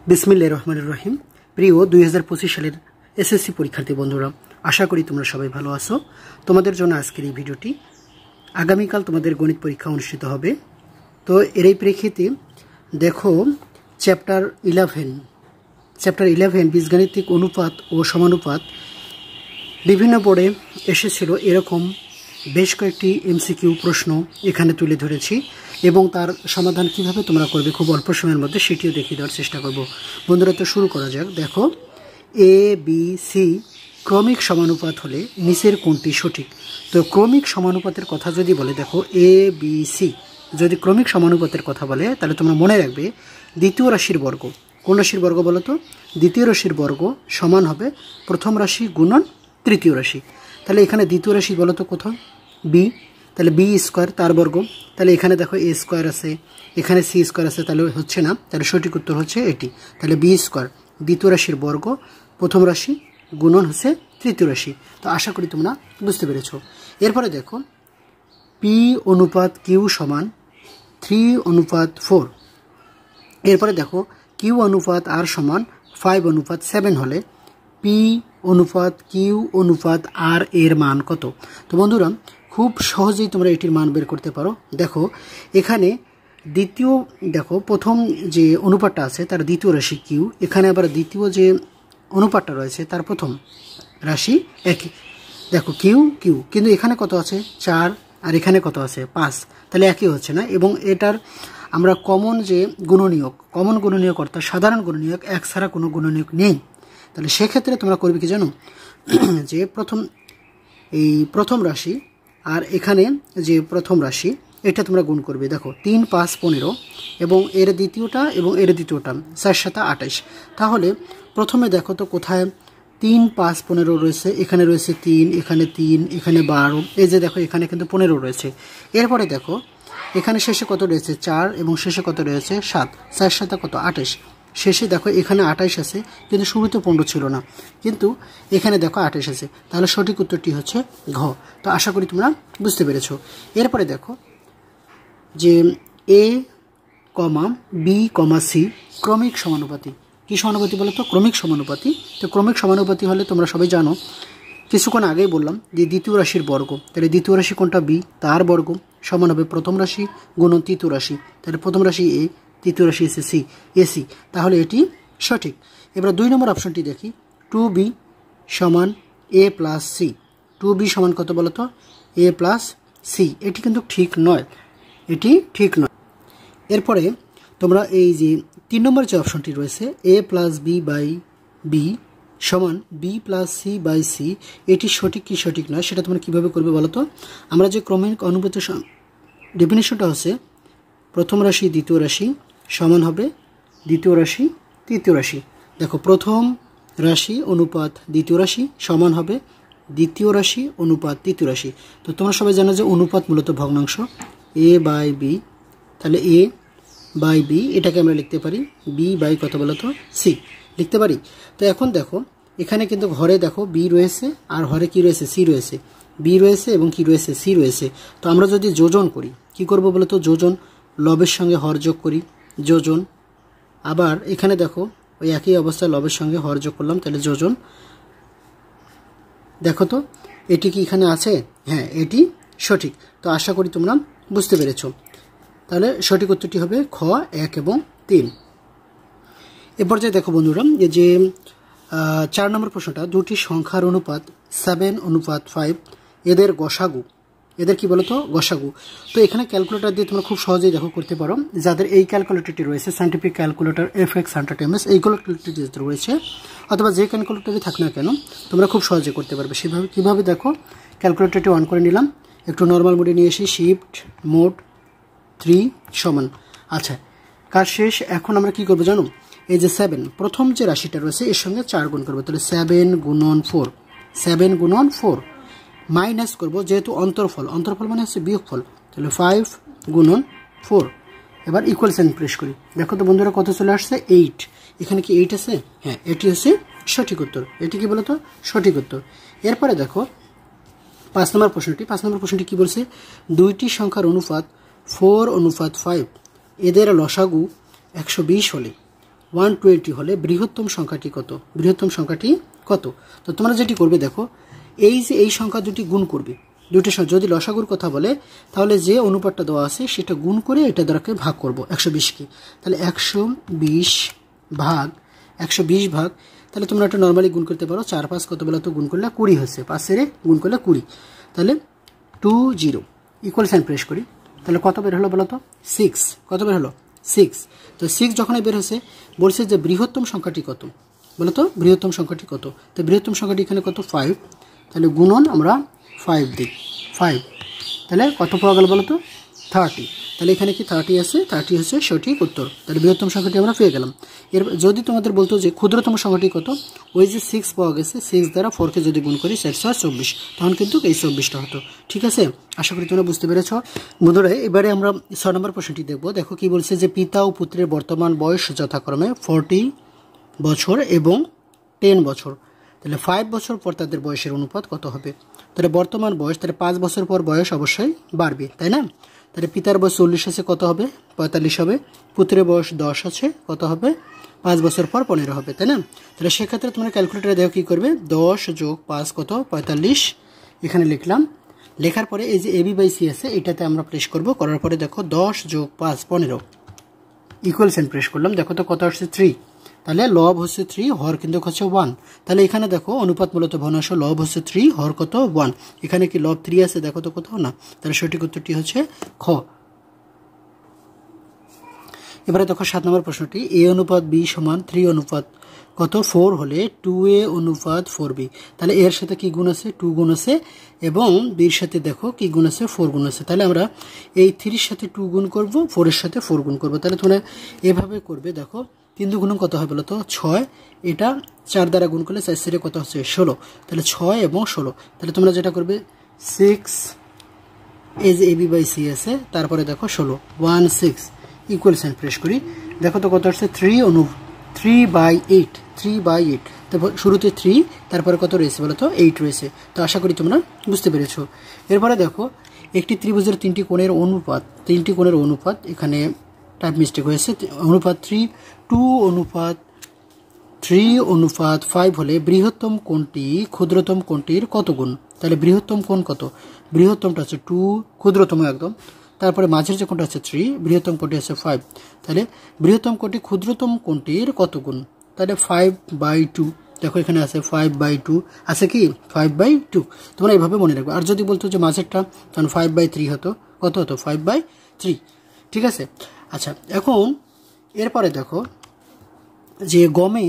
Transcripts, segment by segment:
বিসমিল্লাহির রহমানির রহিম। প্রিয় 2025 সালের এসএসসি পরীক্ষার্থী বন্ধুরা, আশা করি তোমরা সবাই ভালো আছো। তোমাদের জন্য আজকের এই ভিডিওটি। আগামীকাল তোমাদের গণিত পরীক্ষা অনুষ্ঠিত হবে, তো এর এই প্রেক্ষিতে দেখো চ্যাপ্টার 11 বীজগাণিতিক অনুপাত ও সমানুপাত বিভিন্ন বোর্ডে এসেছিল। এরকম বেশ কয়েকটি এমসিকিউ প্রশ্ন এখানে তুলে ধরেছি এবং তার সমাধান কিভাবে তোমরা করবে খুব অল্প সময়ের মধ্যে সেটিও দেখিয়ে দেওয়ার চেষ্টা করব। বন্ধুরা, তো শুরু করা যাক। দেখো, এ বি সি ক্রমিক সমানুপাত হলে নিচের কোনটি সঠিক? তো ক্রমিক সমানুপাতের কথা যদি বলে, দেখো এ বি সি যদি ক্রমিক সমানুপাতের কথা বলে তাহলে তোমরা মনে রাখবে দ্বিতীয় রাশির বর্গ। কোন রাশির বর্গ বলো তো? দ্বিতীয় রাশির বর্গ সমান হবে প্রথম রাশি গুণন তৃতীয় রাশি। তাহলে এখানে দ্বিতীয় রাশি বলো তো কোথাও? বি, তাহলে বি স্কোয়ার তার বর্গ। তাহলে এখানে দেখো এ স্কোয়ার আছে, এখানে সি স্কোয়ার আছে, তাহলে হচ্ছে না। তাহলে সঠিক উত্তর হচ্ছে এটি। তাহলে বি স্কোয়ার দ্বিতীয় রাশির বর্গ প্রথম রাশি গুণন হচ্ছে তৃতীয় রাশি। তো আশা করি তোমরা বুঝতে পেরেছো। এরপরে দেখো পি অনুপাত কিউ সমান 3:4। এরপরে দেখো কিউ অনুপাত আর সমান 5:7 হলে পি অনুপাত কিউ অনুপাত আর এর মান কত? তো বন্ধুরা, খুব সহজেই তোমরা এটির মান বের করতে পারো। দেখো এখানে প্রথম যে অনুপাতটা আছে তার দ্বিতীয় রাশি কিউ, এখানে আবার দ্বিতীয় যে অনুপাতটা রয়েছে তার প্রথম রাশি একই। দেখো কিউ কিন্তু এখানে কত আছে? 4, আর এখানে কত আছে? 5। তাহলে একই হচ্ছে না। এবং এটার আমরা কমন গুণনীয়ক অর্থাৎ সাধারণ গুণনীয়ক, এক ছাড়া কোনো গুণনীয়ক নেই। তাহলে সেক্ষেত্রে তোমরা করবে কি জানো, যে প্রথম রাশি আর এখানে যে প্রথম রাশি এটা তোমরা গুণ করবে। দেখো 3, 5, 15 এবং এর দ্বিতীয়টা এবং এর দ্বিতীয়টা 4, 7, 28। তাহলে প্রথমে দেখো তো কোথায় 3, 5, 15 রয়েছে, এখানে রয়েছে 3, এখানে 3, এখানে 12, এই যে দেখো এখানে কিন্তু 15 রয়েছে। এরপরে দেখো এখানে শেষে কত রয়েছে? 4 এবং শেষে কত রয়েছে? 7, 4, 7 কত? 28। শেষে দেখো এখানে 28 আছে, কিন্তু শুরুতে 15 ছিল না, কিন্তু এখানে দেখো 28 আছে। তাহলে সঠিক উত্তরটি হচ্ছে ঘ। তো আশা করি তোমরা বুঝতে পেরেছো। এরপরে দেখো যে এ বি সি ক্রমিক সমানুপাতি। কি সমানুপাতি বলো তো? ক্রমিক সমানুপাতি। তো ক্রমিক সমানুপাতি হলে তোমরা সবাই জানো, কিছুক্ষণ আগেই বললাম যে দ্বিতীয় রাশির বর্গ। তাহলে দ্বিতীয় রাশি কোনটা? বি, তার বর্গ সমান হবে প্রথম রাশি গুণন তৃতীয় রাশি। তাহলে প্রথম রাশি এ, তৃতীয় রাশি এসে সি, এসি। তাহলে এটি সঠিক। এবার 2 নম্বর অপশনটি দেখি। 2b সমান এ প্লাস সি। 2b সমান কত বলো তো? এ প্লাস সি। এটি কিন্তু ঠিক নয়, এরপরে তোমরা এই যে 3 নম্বর যে অপশনটি রয়েছে A plus B by B সমান B plus C by C, এটি সঠিক কি সঠিক নয় সেটা তোমরা কীভাবে করবে বলো তো? আমরা যে ক্রমিক অনুপাত ডেফিনেশনটা হচ্ছে প্রথম রাশি দ্বিতীয় রাশি সমান হবে দ্বিতীয় রাশি তৃতীয় রাশি। দেখো প্রথম রাশি অনুপাত দ্বিতীয় রাশি সমান হবে দ্বিতীয় রাশি অনুপাত তৃতীয় রাশি। তো তোমরা সবাই জানো যে অনুপাত মূলত ভগ্নাংশ, এ বাই বি। তাহলে এ বাই বি এটাকে আমরা লিখতে পারি বি বাই কত বলো তো? সি লিখতে পারি। তো এখন দেখো এখানে কিন্তু ঘরে দেখো বি রয়েছে আর ঘরে কি রয়েছে? সি রয়েছে। বি রয়েছে এবং কি রয়েছে? সি রয়েছে। তো আমরা যদি যোজন করি, কি করব বলো তো? যোজন, লবের সঙ্গে হর যোগ করি, যোজন। আবার এখানে দেখো ওই একই অবস্থায় লবের সঙ্গে হর যোগ করলাম, তাহলে যোজন। দেখো তো এটি কি এখানে আছে? হ্যাঁ, এটি সঠিক। তো আশা করি তোমরা বুঝতে পেরেছো। তাহলে সঠিক উত্তরটি হবে খ, 1 এবং 3। এরপর যে দেখো বন্ধুরা, যে 4 নম্বর প্রশ্নটা, দুটি সংখ্যার অনুপাত 7:5, এদের গসাগু, এদের কি বলতো? গসাগু। তো এখানে ক্যালকুলেটর দিয়ে তোমরা খুব সহজেই দেখো করতে পারো। যাদের এই ক্যালকুলেটরটি রয়েছে, সায়েন্টিফিক ক্যালকুলেটর FX 100 এই ক্যালকুলেটরটি রয়েছে, অথবা যে ক্যালকুলেটরই থাক না কেন তোমরা খুব সহজে করতে পারবে। সেভাবে কীভাবে দেখো, ক্যালকুলেটরটি অন করে নিলাম, একটু নর্মাল মোডে নিয়ে এসে শিফট মোড 3 সমান। আচ্ছা, কাজ শেষ। এখন আমরা কি করবো জানো? এই যে 7 প্রথম যে রাশিটা রয়েছে এর সঙ্গে 4 গুণ করবো। তাহলে 7 গুণন 4 মাইনাস করবো, যেহেতু অন্তরফল মানে হচ্ছে বিয়োগফল। তাহলে 5 গুণন 4। এবার ইকুয়াল সাইন প্রেস করি। দেখো তো বন্ধুরা কত চলে আসছে? 8। এখানে কি 8 আছে? হ্যাঁ, এটি হচ্ছে সঠিক উত্তর। এটি কি বলতো? সঠিক উত্তর। এরপরে দেখো 5 নম্বর প্রশ্নটি কি বলছে? দুইটি সংখ্যার অনুপাত 4:5, এদের লসাগু 120 হলে 120 হলে বৃহত্তম সংখ্যাটি কত? বৃহত্তম সংখ্যাটি কত? তো তোমরা যেটি করবে দেখো, এই যে এই সংখ্যা দুটি গুণ করবে, দুইটা যদি লসাগুর কথা বলে তাহলে যে অনুপাতটা দেওয়া আছে সেটা গুণ করে এটা দ্বারাকে ভাগ করব 120কে। তাহলে 120 ভাগ 120 ভাগ, তাহলে তোমরা একটা নর্মালি গুণ করতে পারো, 4 5 কত বলো তো, গুণ করলে 20 হচ্ছে, 5 এর গুণ করলে 20, তাহলে 20 ইকুয়াল সাইন প্রেস করি, তাহলে কত বের হলো বলো তো? 6। কত বের হলো? 6। তো 6 যখনই বের হচ্ছে বলছে যে বৃহত্তম সংখ্যাটি কত বলো তো? বৃহত্তম সংখ্যাটি কত? তো বৃহত্তম সংখ্যাটি এখানে কত? 5। তাহলে গুণন আমরা 5 দিই, 5, তাহলে কত পাওয়া গেল বলো তো? 30। তাহলে এখানে কি 30 আছে? 30 হচ্ছে সঠিক উত্তর। তাহলে বৃহত্তম সংখ্যাটি আমরা পেয়ে গেলাম। এর যদি তোমাদের বলতো যে ক্ষুদ্রতম সংখ্যাটি কত, ওই যে 6 পাওয়া গেছে, 6 দ্বারা 4কে যদি গুণ করি 424, তখন কিন্তু এই 24টা হতো। ঠিক আছে, আশা করি তোমরা বুঝতে পেরেছ। বন্ধুরা এবারে আমরা 6 নম্বর প্রশ্নটি দেখব। দেখো কি বলছে যে পিতা ও পুত্রের বর্তমান বয়স যথাক্রমে 40 বছর এবং 10 বছর। তাহলে 5 বছর পর তাদের বয়সের অনুপাত কত হবে? তাহলে বর্তমান বয়স, তাহলে 5 বছর পর বয়স অবশ্যই বাড়বে, তাই না? তাহলে পিতার বয়স 40 আছে, কত হবে? 45 হবে। পুত্রের বয়স 10 আছে, কত হবে? 5 বছর পর 15 হবে, তাই না? তাহলে সেক্ষেত্রে তোমরা ক্যালকুলেটারে দেখো কী করবে, 10 যোগ 5 কত? 45, এখানে লিখলাম। লেখার পরে এই যে AB/C আছে এটাতে আমরা প্রেস করব, করার পরে দেখো 10 যোগ 5 15 ইকুয়াল সাইন প্রেস করলাম, দেখো তো কত আসছে? 3। তাহলে লব হচ্ছে 3, হর কিন্তু হচ্ছে 1। তাহলে এখানে দেখো অনুপাত মূলত ভগ্নাংশ, লব হচ্ছে 3, হর কত? 1। এখানে কি লব 3 আছে? দেখো তো কোথাও না। তাহলে সঠিক উত্তরটি হচ্ছে খ। এবারে দেখো 7 নম্বর প্রশ্নটি, A অনুপাত B সমান 3 অনুপাত কত 4 হলে 2A অনুপাত 4B। তাহলে এর সাথে কি গুণ আছে? 2 গুণ আছে, এবং বির সাথে দেখো কি গুণ আছে? 4 গুণ আছে। তাহলে আমরা এই 3 সাথে 2 গুণ করব, 4 এর সাথে 4 গুণ করব। তাহলে তোমরা এভাবে করবে, দেখো 3 গুণ কত হয় বলো তো? 6। এটা 4 দ্বারা গুণ করলে 4 সেরে কত হচ্ছে? 16। তাহলে 6 এবং 16। তাহলে তোমরা যেটা করবে 6 এই যে AB/C আছে, তারপরে দেখো 16, 1 6 ইকুয়াল সাইন প্রেস করি, দেখো তো কত আসছে? 3/8, 3/8। তারপর শুরুতে 3, তারপরে কত রয়েছে বলো তো? 8 রয়েছে। তো আশা করি তোমরা বুঝতে পেরেছো। এরপরে দেখো একটি ত্রিভুজের 3টি কোণের অনুপাত, 3টি কোণের অনুপাত, এখানে টাইপ মিস্টেক হয়েছে, অনুপাত 3:2:3:5 হলে বৃহত্তম কোণটি ক্ষুদ্রতম কোণটির কত গুণ? তাহলে বৃহত্তম কোণ কত? বৃহত্তমটা হচ্ছে 2, ক্ষুদ্রতম একদম, তারপরে মাঝের যে কোণটা আছে 3, বৃহত্তম কোণটি আছে 5। তাহলে বৃহত্তম কোণটি ক্ষুদ্রতম কোণটির কত গুণ? তাহলে 5/2। দেখো এখানে আছে 5/2, আছে কি? 5/2। তোমরা এইভাবে মনে রাখবে। আর যদি বলতো যে মাঝেরটা, তখন 5/3 হতো, কত হতো? 5/3। ঠিক আছে, আচ্ছা এখন এরপরে দেখো যে গমে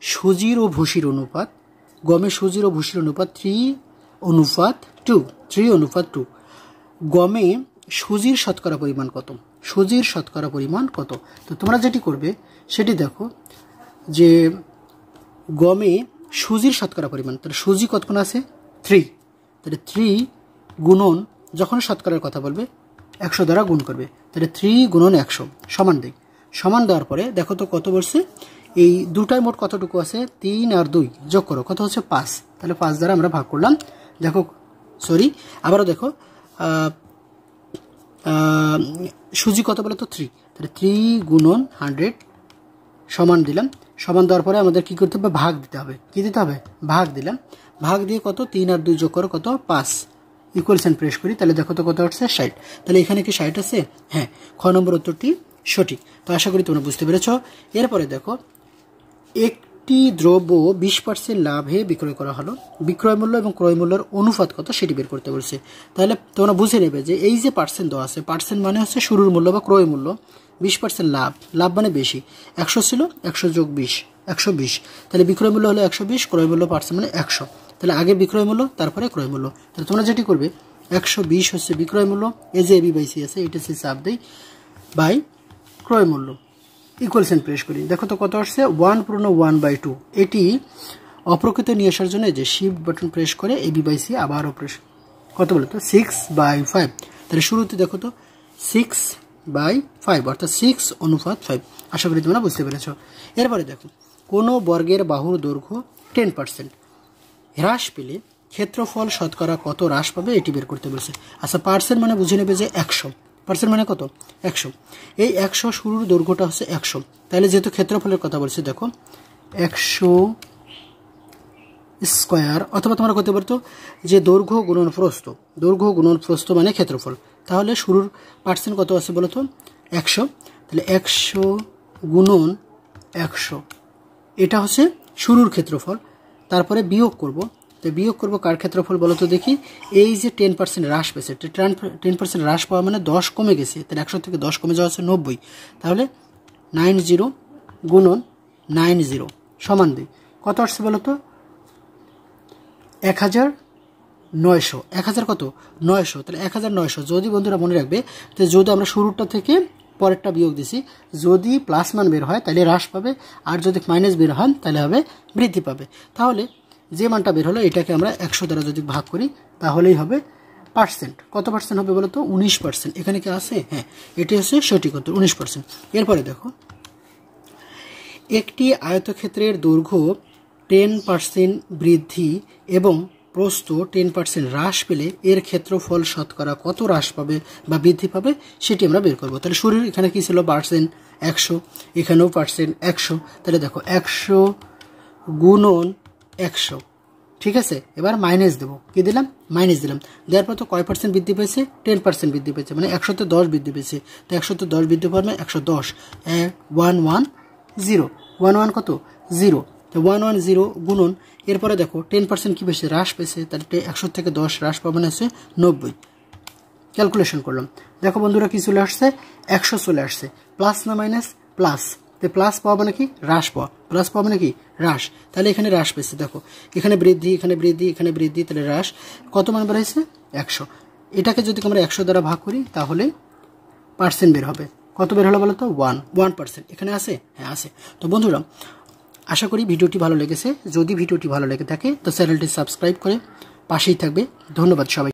সুজির ও ভুসির অনুপাত, গমে সুজির ও ভুসির অনুপাত 3:2। গমে সুজির শতকরা পরিমাণ কত? সুজির শতকরা পরিমাণ কত? তো তোমরা যেটি করবে সেটি দেখো যে গমে সুজির শতকরা পরিমাণ, তাহলে সুজি কতক্ষণ আছে? 3। তাহলে 3 গুণন, যখন শতকরার কথা বলবে 100 দ্বারা গুণ করবে, তাহলে 3 গুণন 100 সমান দেয়। সমান দেওয়ার পরে দেখো তো কত বলছে? এই দুটায় মোট কতটুকু আছে? 3 আর 2 যোগ করো, কত হচ্ছে? 5। তাহলে 5 দ্বারা আমরা ভাগ করলাম। দেখো আবারও দেখো সুজি কত বলো তো? 3। তাহলে 3 গুণন 100 সমান দিলাম। সমান দেওয়ার পরে আমাদের কি করতে হবে? ভাগ দিতে হবে। কি দিতে হবে? ভাগ দিলাম। ভাগ দিয়ে কত? 3 আর 2 যোগ করো, কত? 5 ইকুয়াল সাইন প্রেস করি, তাহলে দেখো তো কত হচ্ছে? 60। তাহলে এখানে কি 60 আছে? হ্যাঁ, খ নম্বর উত্তরটি সঠিক। তো আশা করি তোমরা বুঝতে পেরেছ। এরপরে দেখো একটি দ্রব্য 20% লাভে বিক্রয় করা হলো, বিক্রয় মূল্য এবং ক্রয় মূল্যের অনুপাত কত সেটি বের করতে বলছে। তাহলে তোমরা বুঝে নেবে যে এই যে পার্সেন্ট দেওয়া আছে, পার্সেন্ট মানে হচ্ছে শুরুর মূল্য বা ক্রয় মূল্য, 20% লাভ, লাভ মানে বেশি, 100 ছিল, 100 যোগ 20 120। তাহলে বিক্রয় মূল্য হলো 120, ক্রয় মূল্য পার্সেন্ট মানে 100। তাহলে আগে বিক্রয় মূল্য, তারপরে ক্রয় মূল্য। তাহলে তোমরা যেটি করবে 120 হচ্ছে বিক্রয় মূল্য, এই যে AB/C আছে এটা হচ্ছে চাপ দেই, বাই ক্রয় মূল্য ইকুয়াল সাইন প্রেস করি, দেখো তো কত আসছে? 1 পূর্ণ 1/2। এটি অপ্রকৃত নিয়ে আসার জন্য যে শিফট বাটন প্রেস করে AB/C আবারও প্রেস, কত বলো তো? 6/5। তাহলে শুরুতে দেখো তো 6/5, অর্থাৎ 6:5। আশা করি তোমরা বুঝতে পেরেছ। এরপরে দেখো কোনো বর্গের বাহুর দৈর্ঘ্য 10% হ্রাস পেলে ক্ষেত্রফল শতকরা কত হ্রাস পাবে এটি বের করতে বলছে। আচ্ছা পার্সেন্ট মানে বুঝে নেবে যে 100, পার্সেন্ট মানে কত 100। এই 100 শুরুর দৈর্ঘ্যটা হচ্ছে 100, তাহলে যেহেতু ক্ষেত্রফলের কথা বলছি দেখো 100 স্কোয়ার, অথবা তোমরা করতে পারতো যে দৈর্ঘ্য গুণন প্রস্থ, দৈর্ঘ্য গুণন প্রস্থ মানে ক্ষেত্রফল। তাহলে শুরুর পার্সেন্ট কত আছে বলো তো 100, তাহলে 100 গুণন 100 এটা হচ্ছে শুরুর ক্ষেত্রফল। তারপরে বিয়োগ করব, তো বিয়োগ করব কার ক্ষেত্রফল বলো তো দেখি। এই যে 10% হ্রাস পেয়েছে, 10% হ্রাস পাওয়া মানে 10 কমে গেছে, তাহলে 100 থেকে 10 কমে যাওয়া হচ্ছে 90, তাহলে 90 গুণন 90 সমান 2 কত আসছে বলো তো 1900। 1000 কত 900, তাহলে 1900। যদি বন্ধুরা মনে রাখবে, তো যদি আমরা শুরুটা থেকে পরেরটা বিয়োগ দিছি, যদি প্লাস মান বের হয় তাহলে হ্রাস পাবে, আর যদি মাইনাস বের হয় তাহলে হবে বৃদ্ধি পাবে। তাহলে যে মানটা বের হলো এটাকে আমরা 100 দ্বারা যদি ভাগ করি তাহলেই হবে পার্সেন্ট। কত পার্সেন্ট হবে বলো তো 19%। এখানে কি আছে? হ্যাঁ, এটি হচ্ছে সঠিক উত্তর 19%। এরপরে দেখো, একটি আয়তক্ষেত্রের দৈর্ঘ্য 10% বৃদ্ধি এবং প্রস্থ 10% হ্রাস পেলে এর ক্ষেত্রফল শতকরা কত হ্রাস পাবে বা বৃদ্ধি পাবে সেটি আমরা বের করবো। তাহলে শুরুর এখানে কি ছিল পার্সেন্ট 100, এখানেও পার্সেন্ট 100, তাহলে দেখো 100 গুণন 100, ঠিক আছে। এবার মাইনাস দেবো, কি দিলাম মাইনাস দিলাম, দেওয়ার পর তো কয় পার্সেন্ট বৃদ্ধি পেয়েছে 10% বৃদ্ধি পেয়েছে, মানে 100তে 10 বৃদ্ধি পেয়েছে, তো 100তে 10 বৃদ্ধি পাবে 110, 110 কত 0, তো 110 গুণন, এরপরে দেখো 10% কি পেয়েছে হ্রাস পেয়েছে, তাহলে 100 থেকে 10 হ্রাস পাবে না 90। ক্যালকুলেশন করলাম, দেখো বন্ধুরা কি চলে আসছে 100 চলে আসছে। প্লাস না মাইনাস? প্লাস, তো প্লাস পাওয়া মানে কি হ্রাস পাওয়া, প্লাস পাওয়া মানে কি হ্রাস, তাহলে এখানে হ্রাস পেয়েছে, দেখো এখানে বৃদ্ধি, এখানে বৃদ্ধি, এখানে বৃদ্ধি, তাহলে হ্রাস কত মান বেড়েছে 100। এটাকে যদি আমরা 100 দ্বারা ভাগ করি তাহলে পার্সেন্ট বের হবে, কত বের হলো বলো তো 1%। এখানে আছে? হ্যাঁ আছে। তো বন্ধুরা আশা করি ভিডিওটি ভালো লেগেছে। যদি ভিডিওটি ভালো লেগে থাকে তো চ্যানেলটি সাবস্ক্রাইব করে পাশেই থাকবে। ধন্যবাদ সবাই।